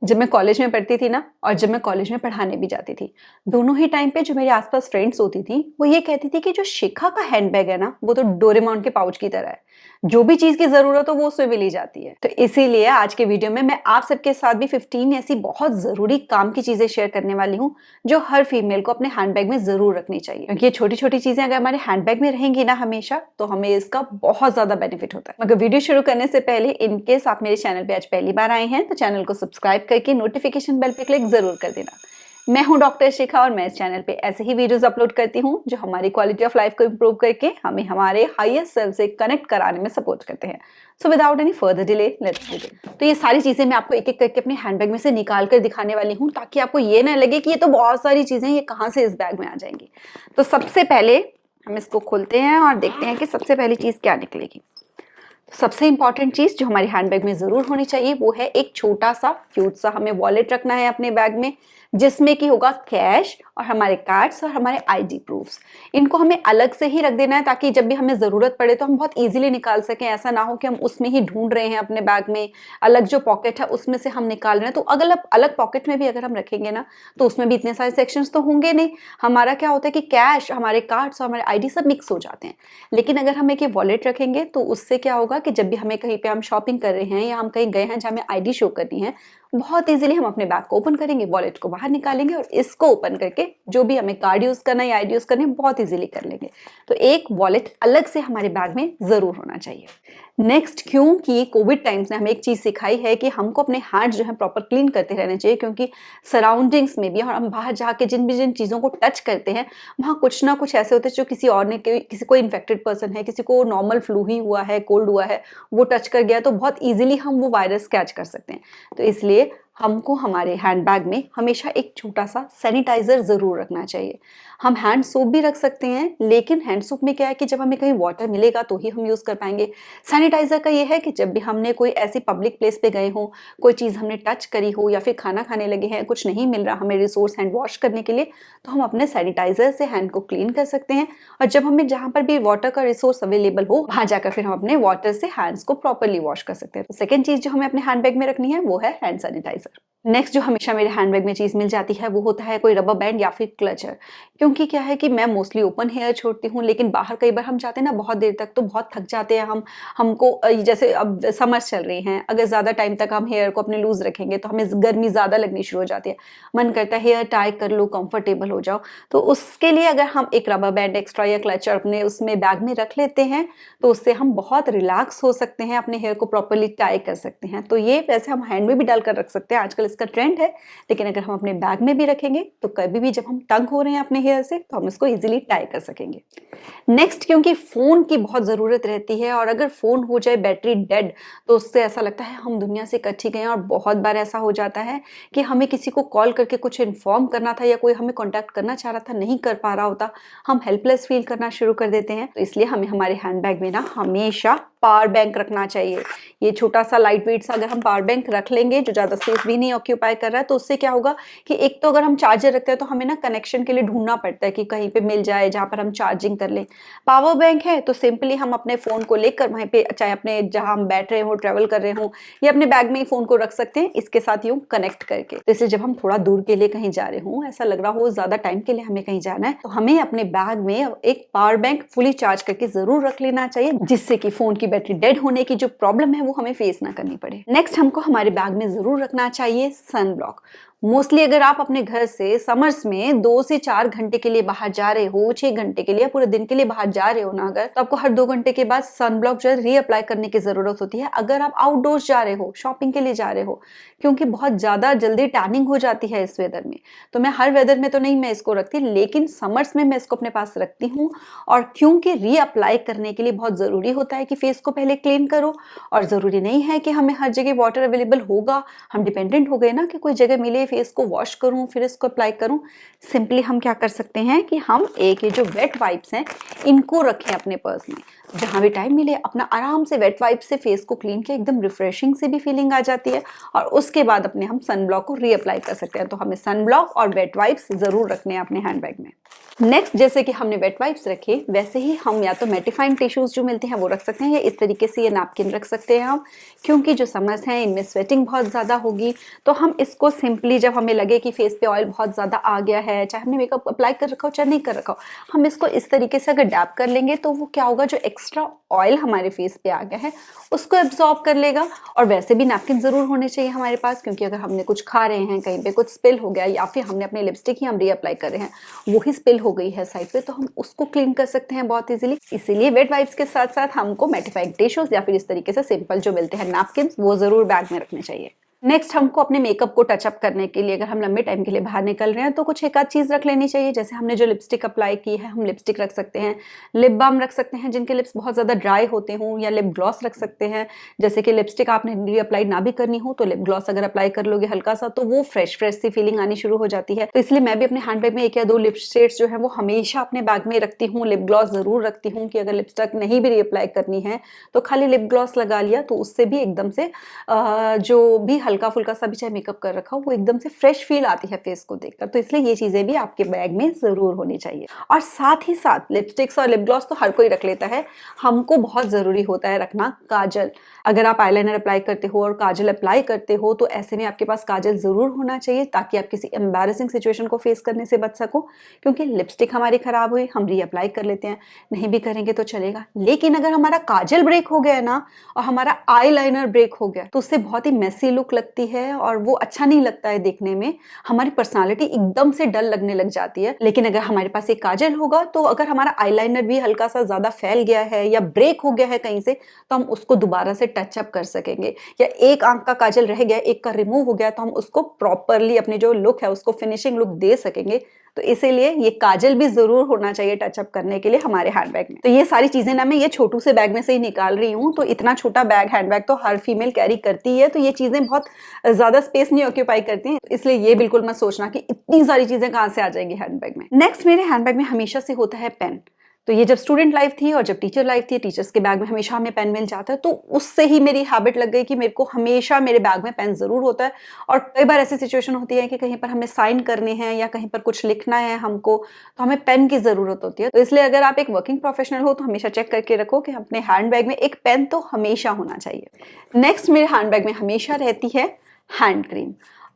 जब मैं कॉलेज में पढ़ती थी ना और जब मैं कॉलेज में पढ़ाने भी जाती थी, दोनों ही टाइम पे जो मेरे आसपास फ्रेंड्स होती थी वो ये कहती थी कि जो शिखा का हैंडबैग है ना वो तो डोरेमोन के पाउच की तरह है, जो भी चीज की जरूरत हो वो उसमें मिली जाती है। तो इसीलिए आज के वीडियो में मैं आप सबके साथ भी 15 ऐसी बहुत जरूरी काम की चीजें शेयर करने वाली हूँ जो हर फीमेल को अपने हैंडबैग में जरूर रखनी चाहिए, क्योंकि ये छोटी छोटी चीजें अगर हमारे हैंडबैग में रहेंगी ना हमेशा तो हमें इसका बहुत ज्यादा बेनिफिट होता है। मगर वीडियो शुरू करने से पहले इनकेस आप मेरे चैनल पे आज पहली बार आए हैं तो चैनल को सब्सक्राइब करके नोटिफिकेशन बेल पे क्लिक जरूर कर देना। मैं हूं डॉक्टर शिखा और मैं इस चैनल पे ऐसे ही वीडियोस अपलोड करती हूं जो हमारी क्वालिटी ऑफ लाइफ को इंप्रूव करके हमें हमारे हाईएस्ट सेल्फ से कनेक्ट कराने में सपोर्ट करते हैं। So without any further delay let's begin. तो ये सारी चीजें मैं आपको एक एक करके अपने हैंडबैग में से निकाल कर दिखाने वाली हूँ ताकि आपको ये ना लगे कि ये तो बहुत सारी चीजें ये कहाँ से इस बैग में आ जाएंगी। तो सबसे पहले हम इसको खोलते हैं और देखते हैं कि सबसे पहली चीज क्या निकलेगी। सबसे इंपॉर्टेंट चीज जो हमारी हैंडबैग में जरूर होनी चाहिए वो है एक छोटा सा क्यूट सा हमें वॉलेट रखना है अपने बैग में, जिसमें कि होगा कैश और हमारे कार्ड्स और हमारे आईडी प्रूफ्स। इनको हमें अलग से ही रख देना है ताकि जब भी हमें जरूरत पड़े तो हम बहुत इजीली निकाल सकें। ऐसा ना हो कि हम उसमें ही ढूंढ रहे हैं अपने बैग में, अलग जो पॉकेट है उसमें से हम निकाल रहे हैं। तो अगर अलग पॉकेट में भी अगर हम रखेंगे ना तो उसमें भी इतने सारे सेक्शंस तो होंगे नहीं। हमारा क्या होता है कि कैश, हमारे कार्ड्स और हमारे आईडी सब मिक्स हो जाते हैं। लेकिन अगर हम एक वॉलेट रखेंगे तो उससे क्या होगा कि जब भी हमें कहीं पे हम शॉपिंग कर रहे हैं या हम कहीं गए हैं जहाँ हमें आईडी शो करनी है, बहुत इजीली हम अपने बैग को ओपन करेंगे, वॉलेट को बाहर निकालेंगे और इसको ओपन करके जो भी हमें कार्ड यूज करना है या आईडी यूज करनी है बहुत इजीली कर लेंगे। तो एक वॉलेट अलग से हमारे बैग में जरूर होना चाहिए। नेक्स्ट, क्योंकि कोविड टाइम्स ने हमें एक चीज सिखाई है कि हमको अपने हाथ जो है प्रॉपर क्लीन करते रहने चाहिए, क्योंकि सराउंडिंग्स में भी और हम बाहर जाके जिन चीजों को टच करते हैं वहां कुछ ना कुछ ऐसे होते हैं जो किसी और ने, किसी को इन्फेक्टेड पर्सन है, किसी को नॉर्मल फ्लू ही हुआ है, कोल्ड हुआ है, वो टच कर गया तो बहुत इजीली हम वो वायरस कैच कर सकते हैं। तो इसलिए हमको हमारे हैंडबैग में हमेशा एक छोटा सा सैनिटाइजर जरूर रखना चाहिए। हम हैंड सोप भी रख सकते हैं, लेकिन हैंड सोप में क्या है कि जब हमें कहीं वाटर मिलेगा तो ही हम यूज कर पाएंगे। सैनिटाइजर का ये है कि जब भी हमने कोई ऐसी पब्लिक प्लेस पे गए हो, कोई चीज हमने टच करी हो या फिर खाना खाने लगे हैं, कुछ नहीं मिल रहा हमें रिसोर्स हैंड वॉश करने के लिए, तो हम अपने सैनिटाइजर से हैंड को क्लीन कर सकते हैं। और जब हमें जहां पर भी वाटर का रिसोर्स अवेलेबल हो वहां जाकर फिर हम अपने वाटर से हैंड्स को प्रॉपरली वॉश कर सकते हैं। तो सेकेंड चीज जो हमें अपने हैंडबैग में रखनी है वो है हैंड सैनिटाइजर। नेक्स्ट जो हमेशा मेरे हैंडबैग में चीज मिल जाती है वो होता है कोई रबर बैंड या फिर क्लचर। क्योंकि क्या है कि मैं मोस्टली ओपन हेयर छोड़ती हूँ, लेकिन बाहर कई बार हम जाते हैं ना बहुत देर तक तो बहुत थक जाते हैं हमको जैसे अब समर्स चल रही हैं, अगर ज्यादा टाइम तक हम हेयर को अपने लूज रखेंगे तो हमें गर्मी ज्यादा लगनी शुरू हो जाती है, मन करता है हेयर टाई कर लो, कंफर्टेबल हो जाओ। तो उसके लिए अगर हम एक रबर बैंड एक्स्ट्रा या क्लचर अपने उसमें बैग में रख लेते हैं तो उससे हम बहुत रिलैक्स हो सकते हैं, अपने हेयर को प्रॉपरली टाई कर सकते हैं। तो ये वैसे हम हैंड में भी डालकर रख सकते हैं, आजकल इसका ट्रेंड है, लेकिन अगर हम अपने बैग में भी रखेंगे तो कभी भी जब हम तंग हो रहे हैं अपने हेयर से तो हम इसको इजीली टाई कर सकेंगे। नेक्स्ट, क्योंकि फोन की बहुत जरूरत रहती है और अगर फोन हो जाए बैटरी डेड तो उससे ऐसा लगता है हम दुनिया से कट ही गए हैं। और बहुत बार ऐसा हो जाता है कि हमें किसी को कॉल करके कुछ इन्फॉर्म करना था या कोई हमें कॉन्टैक्ट करना चाह रहा था, नहीं कर पा रहा होता, हम हेल्पलेस फील करना शुरू कर देते हैं। तो इसलिए हमें हमारे हैंडबैग में ना हमेशा पावर बैंक रखना चाहिए। ये छोटा सा लाइट वेट सा अगर हम पावर बैंक रख लेंगे जो ज्यादा स्पेस भी नहीं ऑक्यूपाई कर रहा है, तो उससे क्या होगा कि एक तो अगर हम चार्जर रखते हैं तो हमें ना कनेक्शन के लिए ढूंढना पड़ता है कि कहीं पे मिल जाए जहां पर हम चार्जिंग कर लें। पावर बैंक है तो सिंपली हम अपने फोन को लेकर वहीं पे, चाहे अपने जहां हम बैठ रहे हो, ट्रेवल कर रहे हो, या अपने बैग में ही फोन को रख सकते हैं इसके साथ यूं कनेक्ट करके। तो इसलिए जब हम थोड़ा दूर के लिए कहीं जा रहे हो, ऐसा लग रहा हो ज्यादा टाइम के लिए हमें कहीं जाना है, तो हमें अपने बैग में एक पावर बैंक फुली चार्ज करके जरूर रख लेना चाहिए, जिससे कि फोन की बैटरी डेड होने की जो प्रॉब्लम है वो हमें फेस ना करनी पड़े। नेक्स्ट, हमको हमारे बैग में जरूर रखना चाहिए सन ब्लॉक। मोस्टली अगर आप अपने घर से समर्स में 2 से 4 घंटे के लिए बाहर जा रहे हो, 6 घंटे के लिए, पूरे दिन के लिए बाहर जा रहे हो ना अगर, तो आपको हर 2 घंटे के बाद सन ब्लॉक जो है रीअप्लाई करने की जरूरत होती है। अगर आप आउटडोर्स जा रहे हो, शॉपिंग के लिए जा रहे हो, क्योंकि बहुत ज्यादा जल्दी टैनिंग हो जाती है इस वेदर में, तो मैं हर वेदर में तो नहीं मैं इसको रखती, लेकिन समर्स में मैं इसको अपने पास रखती हूँ। और क्योंकि रीअप्लाई करने के लिए बहुत जरूरी होता है कि फेस को पहले क्लीन करो, और जरूरी नहीं है कि हमें हर जगह वाटर अवेलेबल होगा। हम डिपेंडेंट हो गए ना कि कोई जगह मिले, फेस को वॉश करूं फिर इसको अप्लाई करूं। सिंपली हम क्या कर सकते हैं कि हम एक ये जो वेट वाइप्स हैं इनको रखें अपने पर्स में, जहां भी टाइम मिले अपना आराम से वेट वाइप से फेस को क्लीन किया, एकदम रिफ्रेशिंग से भी फीलिंग आ जाती है, और उसके बाद अपने हम सन ब्लॉक को रीअप्लाई कर सकते हैं। तो हमें सन ब्लॉक और वेट वाइप्स जरूर रखने हैं अपने हैंडबैग में। नेक्स्ट, जैसे कि हमने वेट वाइप्स रखे, वैसे ही हम या तो मेटिफाइंग टिश्यूज जो मिलते हैं वो रख सकते हैं, या इस तरीके से ये नैपकिन रख सकते हैं हम, क्योंकि जो समर्स हैं इनमें स्वेटिंग बहुत ज़्यादा होगी, तो हम इसको सिंपली जब हमें लगे कि फेस पे ऑयल बहुत ज़्यादा आ गया है, चाहे हमने मेकअप अप्लाई कर रखा हो चाहे नहीं कर रखा हो, हम इसको इस तरीके से अगर डैप कर लेंगे तो वो क्या होगा, जो एक्स्ट्रा ऑयल हमारे फेस पे आ गया है उसको एब्जॉर्ब कर लेगा। और वैसे भी नैपकिन ज़रूर होने चाहिए हमारे पास, क्योंकि अगर हमने कुछ खा रहे हैं, कहीं पे कुछ स्पिल हो गया या फिर हमने अपने लिपस्टिक ही हम रीअप्लाई कर रहे हैं वो ही स्पिल हो गई है साइड पे, तो हम उसको क्लीन कर सकते हैं बहुत इजीली। इसीलिए वेट वाइप्स के साथ साथ हमको मेटिफाइड टिश्यूज या फिर इस तरीके से सिंपल जो मिलते हैं नैपकिन, वो ज़रूर बैग में रखने चाहिए। नेक्स्ट हमको अपने मेकअप को टचअप करने के लिए, अगर हम लंबे टाइम के लिए बाहर निकल रहे हैं तो कुछ एक आध चीज़ रख लेनी चाहिए। जैसे हमने जो लिपस्टिक अप्लाई की है, हम लिपस्टिक रख सकते हैं, लिप बाम रख सकते हैं जिनके लिप्स बहुत ज़्यादा ड्राई होते हों, या लिप ग्लॉस रख सकते हैं। जैसे कि लिपस्टिक आपने रीअप्लाई ना भी करनी हो तो लिप ग्लॉस अगर अप्लाई कर लोगे हल्का सा, तो वो फ्रेश सी फीलिंग आनी शुरू हो जाती है। तो इसलिए मैं भी अपने हैंड बैग में 1 या 2 लिप शेड्स जो है वो हमेशा अपने बैग में रखती हूँ। लिप ग्लॉस ज़रूर रखती हूँ कि अगर लिपस्टिक नहीं भी रीअप्लाई करनी है तो खाली लिप ग्लॉस लगा लिया, तो उससे भी एकदम से जो भी हल्का फुल्का सा भी मेकअप कर रखा हो वो एकदम से फ्रेश फील आती है फेस को देखकर। तो इसलिए ये चीजें भी आपके बैग में जरूर होनी चाहिए। और साथ ही साथ लिपस्टिक्स और लिप ग्लॉस तो हर कोई रख लेता है, हमको बहुत जरूरी होता है रखना काजल। अगर आप आईलाइनर अप्लाई करते हो और काजल अप्लाई करते हो तो ऐसे में आपके पास काजल जरूर होना चाहिए, ताकि आप किसी एम्बैरेसिंग सिचुएशन को फेस करने से बच सको। क्योंकि लिपस्टिक हमारी खराब हुई, हम रीअप्लाई कर लेते हैं, नहीं भी करेंगे तो चलेगा, लेकिन अगर हमारा काजल ब्रेक हो गया ना और हमारा आईलाइनर ब्रेक हो गया तो उससे बहुत ही मेसी लुक लगती है और वो अच्छा नहीं लगता है देखने में, हमारी पर्सनालिटी एकदम से डल लगने लग जाती है। लेकिन अगर हमारे पास एक काजल होगा तो अगर हमारा आईलाइनर भी हल्का सा ज्यादा फैल गया है या ब्रेक हो गया है कहीं से, तो हम उसको दोबारा से टचअप कर सकेंगे। या एक आंख का काजल रह गया, एक का रिमूव हो गया, तो हम उसको प्रॉपरली अपनी जो लुक है उसको फिनिशिंग लुक दे सकेंगे। तो इसीलिए ये काजल भी जरूर होना चाहिए टचअप करने के लिए हमारे हैंडबैग में। तो ये सारी चीजें ना मैं ये छोटू से बैग में से ही निकाल रही हूँ। तो इतना छोटा बैग हैंडबैग तो हर फीमेल कैरी करती है, तो ये चीजें बहुत ज्यादा स्पेस नहीं ऑक्यूपाई करती हैं, इसलिए ये बिल्कुल मत सोचना कि इतनी सारी चीजें कहाँ से आ जाएंगी हैंडबैग में। नेक्स्ट मेरे हैंडबैग में हमेशा से होता है पेन। तो ये जब स्टूडेंट लाइफ थी और जब टीचर लाइफ थी, टीचर्स के बैग में हमेशा हमें पेन मिल जाता है, तो उससे ही मेरी हैबिट लग गई कि मेरे को हमेशा मेरे बैग में पेन जरूर होता है। और कई बार ऐसी सिचुएशन होती है कि कहीं पर हमें साइन करने हैं या कहीं पर कुछ लिखना है हमको, तो हमें पेन की जरूरत होती है। तो इसलिए अगर आप एक वर्किंग प्रोफेशनल हो तो हमेशा चेक करके रखो कि अपने हैंड बैग में एक पेन तो हमेशा होना चाहिए। नेक्स्ट मेरे हैंड बैग में हमेशा रहती है हैंड क्रीम।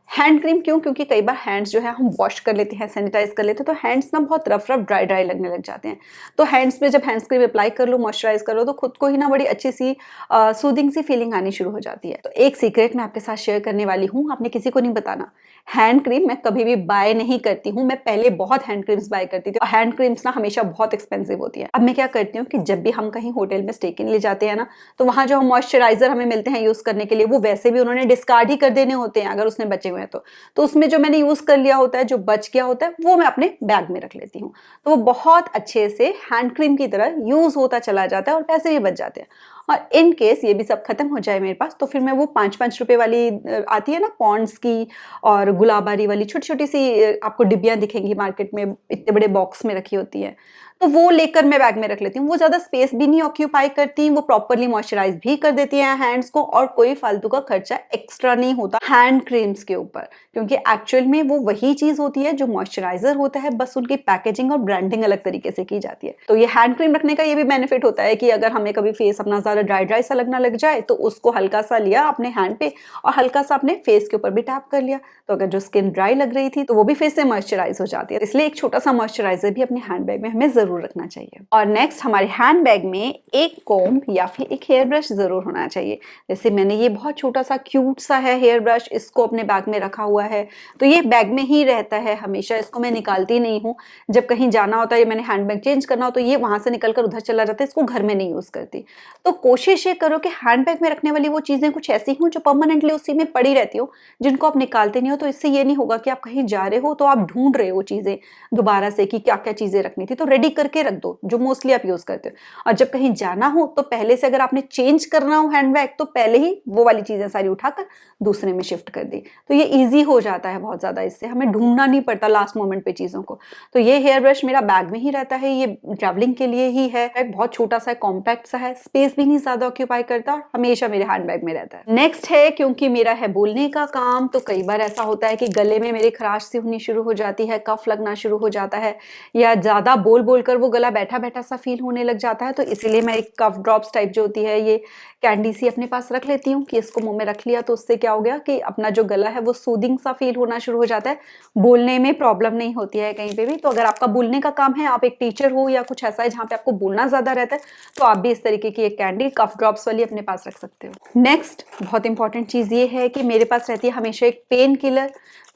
हैंड क्रीम क्यों? क्योंकि कई बार हैंड्स जो है हम वॉश कर लेते हैं, सैनिटाइज कर लेते हैं, तो हैंड्स ना बहुत रफ ड्राई लगने लग जाते हैं। तो हैंड्स पे जब हैंड्स क्रीम अप्लाई कर लो, मॉइस्चराइज कर लो, तो खुद को ही ना बड़ी अच्छी सी सूदिंग सी फीलिंग आनी शुरू हो जाती है। तो एक सीक्रेट मैं आपके साथ शेयर करने वाली हूँ, आपने किसी को नहीं बताना। हैंड क्रीम मैं कभी भी बाय नहीं करती हूँ। मैं पहले बहुत हैंड क्रीम्स बाय करती थी, और हैंड क्रीम्स ना हमेशा बहुत एक्सपेंसिव होती है। अब मैं क्या करती हूँ कि जब भी हम कहीं होटल में स्टे के लिए जाते हैं ना, तो वहाँ जो मॉइस्चराइजर हमें मिलते हैं यूज करने के लिए, वो वैसे भी उन्होंने डिस्कार्ड ही कर देने होते हैं अगर उसमें बचे हुए हैं तो उसमें जो मैंने यूज कर लिया होता है, जो बच गया होता है, वो मैं अपने बैग में रख लेती हूँ। तो वो बहुत अच्छे से हैंड क्रीम की तरह यूज होता चला जाता है और पैसे भी बच जाते हैं। और इन केस ये भी सब खत्म हो जाए मेरे पास, तो फिर मैं वो 5-5 रुपए वाली आती है ना पॉन्ड्स की और गुलाबारी वाली छोटी छोटी सी आपको डिब्बियां दिखेंगी मार्केट में, इतने बड़े बॉक्स में रखी होती है, तो वो लेकर मैं बैग में रख लेती हूँ। वो ज्यादा स्पेस भी नहीं ऑक्यूपाई करती, वो प्रॉपरली मॉइस्चराइज भी कर देती है हैंड्स को, और कोई फालतू का खर्चा एक्स्ट्रा नहीं होता हैंड क्रीम्स के ऊपर, क्योंकि एक्चुअल में वो वही चीज होती है जो मॉइस्चराइजर होता है, बस उनकी पैकेजिंग और ब्रांडिंग अलग तरीके से की जाती है। तो ये हैंड क्रीम रखने का ये भी बेनिफिट होता है कि अगर हमें कभी फेस अपना ज्यादा ड्राई सा लगना लग जाए, तो उसको हल्का सा लिया अपने हैंड पे और हल्का सा अपने फेस के ऊपर भी टैप कर लिया, तो अगर जो स्किन ड्राई लग रही थी तो वो भी फेस से मॉइस्चराइज हो जाती है। इसलिए एक छोटा सा मॉइस्चराइजर भी अपने हैंड बैग में हमें जरूर रखना चाहिए। और नेक्स्ट हमारे हैंड बैग में एक कोम या फिर एक हेयर ब्रश जरूर होना चाहिए। जैसे मैंने ये बहुत छोटा सा क्यूट सा है हेयर ब्रश, इसको अपने बैग में रखा हुआ है, तो ये बैग में ही रहता है हमेशा, इसको मैं निकालती नहीं हूँ। जब कहीं जाना होता है, मैंने हैंड बैग चेंज करना हो, तो ये वहां से निकलकर उधर चला जाता है, इसको घर में नहीं यूज करती। तो कोशिश ये करो कि हैंड बैग में रखने वाली वो चीजें कुछ ऐसी हों जो परमानेंटली उसी में पड़ी रहती हो, जिनको आप निकालते नहीं हो। तो इससे ये नहीं होगा कि आप कहीं जा रहे हो तो आप ढूंढ रहे हो चीजें दोबारा से कि क्या क्या चीजें रखनी थी, तो रेडी करके रख दो जो मोस्टली आप यूज करते हो। और जब कहीं जाना हो तो पहले से, अगर आपने चेंज करना हो हैंड बैग, तो पहले ही वो वाली चीजें सारी उठाकर दूसरे में शिफ्ट कर दी, तो ये इजी हो जाता है बहुत ज्यादा। इससे हमें ढूंढना नहीं पड़ता लास्ट मोमेंट पे चीजों को। तो ये हेयर ब्रश मेरा बैग में ही रहता है, ये ट्रैवलिंग के लिए ही है। बैग बहुत छोटा सा है, कॉम्पैक्ट सा है, स्पेस भी नहीं ज्यादा ऑक्यूपाई करता, हमेशा मेरे हैंड बैग में रहता है। नेक्स्ट है, क्योंकि मेरा है बोलने का काम, तो कई बार ऐसा होता है कि गले में मेरे खराश सी होनी शुरू हो जाती है, कफ लगना शुरू हो जाता है, या ज्यादा बोल बोल खोलकर वो गला बैठा-बैठा सा फ़ील होने लग जाता है, तो इसीलिए मैं एक कफ ड्रॉप्स टाइप जो होती है ये कैंडी सी अपने पास रख लेती हूँ कि इसको मुँह में रख लिया तो उससे क्या हो गया कि अपना जो गला है वो सूदिंग सा फ़ील होना शुरू हो जाता है। बोलने में प्रॉब्लम नहीं होती है कहीं पे भी। तो अगर आपका बोलने का काम है, आप एक टीचर हो या कुछ ऐसा है जहाँ पे आपको बोलना ज़्यादा रहता है, तो आप भी इस तरीके की एक कैंडी कफ ड्रॉप्स वाली अपने पास रख सकते हो। नेक्स्ट बहुत इंपॉर्टेंट चीज़ ये है कि मेरे पास रहती है हमेशा एक पेन किलर।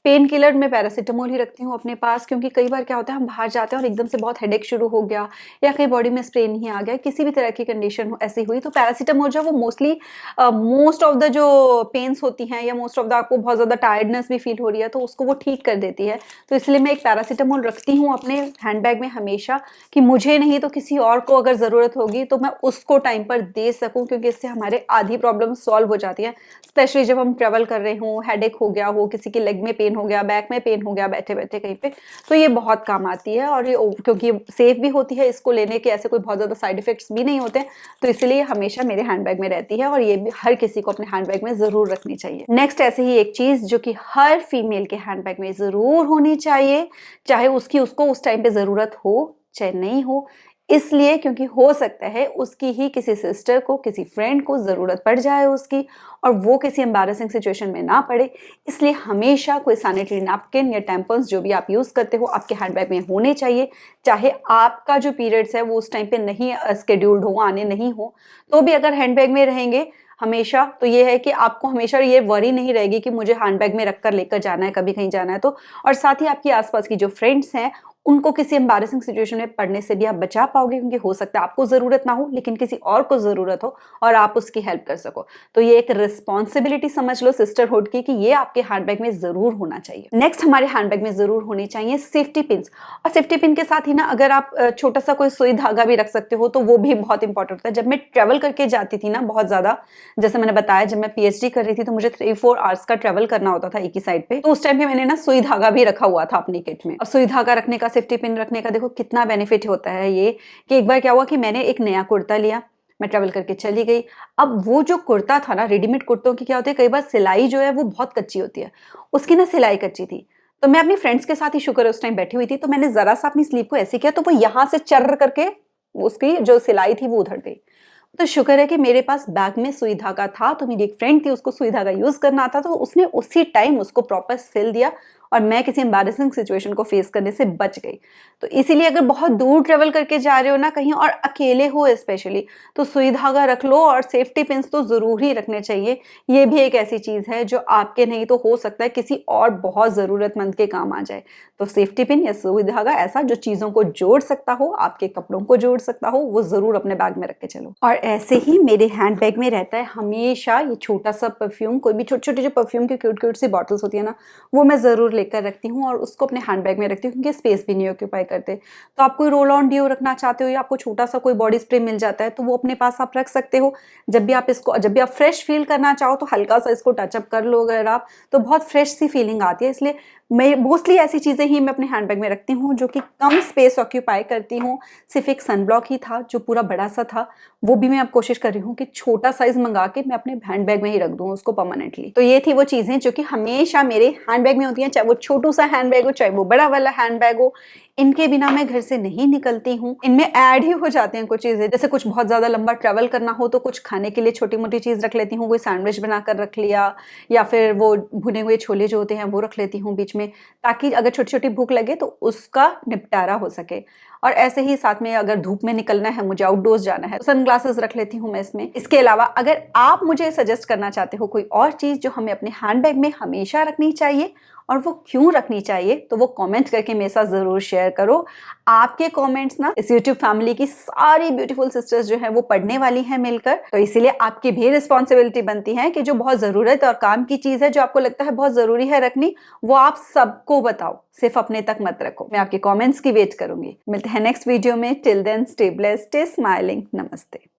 पेन किलर मैं पैरासिटामोल ही रखती हूँ अपने पास, क्योंकि कई बार क्या होता है हम बाहर जाते हैं और एकदम से बहुत हेडेक शुरू हो गया या कहीं बॉडी में स्ट्रेन ही आ गया, किसी भी तरह की कंडीशन ऐसी हुई, तो पैरासिटामोल जो है वो मोस्टली मोस्ट ऑफ द जो पेन्स होती हैं या मोस्ट ऑफ द आपको बहुत ज़्यादा टायर्डनेस भी फील हो रही है तो उसको वो ठीक कर देती है। तो इसलिए मैं एक पैरासिटामोल रखती हूँ अपने हैंडबैग में हमेशा, कि मुझे नहीं तो किसी और को अगर ज़रूरत होगी तो मैं उसको टाइम पर दे सकूँ, क्योंकि इससे हमारे आधी प्रॉब्लम सॉल्व हो जाती है। स्पेशली जब हम ट्रैवल कर रहे हों, हेडेक हो गया हो, किसी की लेग में पेन हो गया, बैक में पेन हो गया बैठे बैठे कहीं पे, तो ये बहुत काम आती है। और ये क्योंकि सेफ भी होती है, इसको लेने के ऐसे कोई बहुत ज़्यादा साइड इफेक्ट्स भी नहीं होते, तो इसलिए हमेशा मेरे हैंडबैग में रहती है और ये भी हर किसी को अपने हैंडबैग में ज़रूर रखनी चाहिए। नेक्स्ट ऐसे ही एक चीज़ जो कि हर फीमेल के हैंडबैग में ज़रूर होनी चाहिए, चाहे उसको उस टाइम पे ज़रूरत हो चाहे नहीं हो, इसलिए क्योंकि हो सकता है उसकी ही किसी सिस्टर को, किसी फ्रेंड को ज़रूरत पड़ जाए उसकी, और वो किसी एम्बैरेसिंग सिचुएशन में ना पड़े। इसलिए हमेशा कोई सैनिटरी नैपकिन या टैम्पन्स जो भी आप यूज़ करते हो आपके हैंडबैग में होने चाहिए। चाहे आपका जो पीरियड्स है वो उस टाइम पे नहीं शेड्यूल्ड हो, आने नहीं हो, तो भी अगर हैंडबैग में रहेंगे हमेशा, तो ये है कि आपको हमेशा ये वरी नहीं रहेगी कि मुझे हैंडबैग में रख कर लेकर जाना है, कभी कहीं जाना है तो। और साथ ही आपकी आसपास की जो फ्रेंड्स हैं उनको किसी एम्बैरेसिंग सिचुएशन में पड़ने से भी आप बचा पाओगे, क्योंकि हो सकता है आपको ज़रूरत ना हो लेकिन किसी और को ज़रूरत हो और आप उसकी हेल्प कर सको। तो ये एक रिस्पॉन्सिबिलिटी समझ लो सिस्टरहुड की, कि ये आपके हैंडबैग में ज़रूर होना चाहिए। नेक्स्ट हमारे हैंडबैग में ज़रूर होनी चाहिए सेफ्टी पिन्स। और सेफ्टी पिन के साथ ही ना अगर आप छोटा सा कोई सुई धागा भी रख सकते हो तो वो भी बहुत इंपॉर्टेंट होता है। जब मैं ट्रैवल करके जाती थी ना बहुत ज़्यादा, जैसे मैंने बताया जब मैं पीएचडी कर रही थी तो मुझे 3-4 आवर्स का ट्रैवल करना होता था एक ही साइड पे, तो उस टाइम पे मैंने ना सुई धागा भी रखा हुआ था अपनी किट में। और सुई धागा रखने का, सेफ्टी पिन रखने का देखो कितना बेनिफिट होता है ये, कि एक बार क्या हुआ कि मैंने एक नया कुर्ता लिया, मैं ट्रैवल करके चली गई। अब वो जो कुर्ता था ना, रेडीमेड कुर्तों की क्या होती है कई बार सिलाई जो है वो बहुत कच्ची होती है, उसकी ना सिलाई कच्ची थी। तो मैं अपनी फ्रेंड्स के साथ ही शुक्र है उस टाइम बैठी हुई थी, तो मैंने जरा सा अपनी स्लीव को ऐसे किया तो वो यहाँ से चर्र करके उसकी जो सिलाई थी वो उधड़ गई। तो शुक्र है कि मेरे पास बैग में सुई धागा था, तो मेरी एक फ्रेंड थी उसको सुई धागा यूज करना आता, तो उसने उसी टाइम उसको प्रॉपर सिल दिया और मैं किसी एम्बैरेसिंग सिचुएशन को फेस करने से बच गई। तो इसीलिए अगर बहुत दूर ट्रेवल करके जा रहे हो ना कहीं और अकेले हो स्पेशली, तो सुई धागा रख लो और सेफ्टी पिन्स तो जरूर ही रखने चाहिए। ये भी एक ऐसी चीज है जो आपके नहीं तो हो सकता है किसी और बहुत जरूरतमंद के काम आ जाए। तो सेफ्टी पिन या सुई धागा ऐसा जो चीजों को जोड़ सकता हो, आपके कपड़ों को जोड़ सकता हो, वो जरूर अपने बैग में रख के चलो। और ऐसे ही मेरे हैंड बैग में रहता है हमेशा ये छोटा सा परफ्यूम, कोई भी छोटे छोटे जो परफ्यूम की क्यूट क्यूट सी बॉटल्स होती है ना, वो मैं जरूर लेकर रखती हूँ और उसको अपने हैंडबैग में रखती हूँ, क्योंकि स्पेस भी नहीं ऑक्यूपाई करते। तो आप कोई रोल ऑन डिओ रखना चाहते हो या आपको छोटा सा कोई बॉडी स्प्रे मिल जाता है तो वो अपने पास आप रख सकते हो। जब भी आप फ्रेश फील करना चाहो तो हल्का सा इसको टचअप कर लो अगर आप, तो बहुत फ्रेश सी फीलिंग आती है। इसलिए मैं मोस्टली ऐसी चीज़ें ही मैं अपने हैंडबैग में रखती हूँ जो कि कम स्पेस ऑक्यूपाई करती हूँ। सिर्फ एक सनब्लॉक ही था जो पूरा बड़ा सा था, वो भी मैं अब कोशिश कर रही हूँ कि छोटा साइज मंगा के मैं अपने हैंडबैग में ही रख दूँ उसको परमानेंटली। तो ये थी वो चीज़ें जो कि हमेशा मेरे हैंडबैग में होती हैं, चाहे वो छोटू सा हैंडबैग हो चाहे वो बड़ा वाला हैंडबैग हो। इनके बिना मैं घर से नहीं निकलती हूँ। इनमें ऐड ही हो जाते हैं कुछ चीज़ें, जैसे कुछ बहुत ज़्यादा लंबा ट्रैवल करना हो तो कुछ खाने के लिए छोटी मोटी चीज़ रख लेती हूँ, कोई सैंडविच बनाकर रख लिया या फिर वो भुने हुए छोले जो होते हैं वो रख लेती हूँ बीच में, ताकि अगर छोटी छोटी भूख लगे तो उसका निपटारा हो सके। और ऐसे ही साथ में अगर धूप में निकलना है, मुझे आउटडोर्स जाना है, तो सनग्लासेस रख लेती हूँ मैं इसमें। इसके अलावा अगर आप मुझे सजेस्ट करना चाहते हो कोई और चीज़ जो हमें अपने हैंडबैग में हमेशा रखनी चाहिए और वो क्यों रखनी चाहिए, तो वो कमेंट करके मेरे साथ ज़रूर शेयर करो। आपके कमेंट्स ना इस यूट्यूब फैमिली की सारी ब्यूटीफुल सिस्टर्स जो हैं वो पढ़ने वाली हैं मिलकर, तो इसीलिए आपकी भी रिस्पॉन्सिबिलिटी बनती है कि जो बहुत ज़रूरत और काम की चीज़ है, जो आपको लगता है बहुत ज़रूरी है रखनी, वो आप सबको बताओ, सिर्फ अपने तक मत रखो। मैं आपके कॉमेंट्स की वेट करूंगी। मिलते हैं नेक्स्ट वीडियो में। Till then stay blessed, stay smiling. नमस्ते।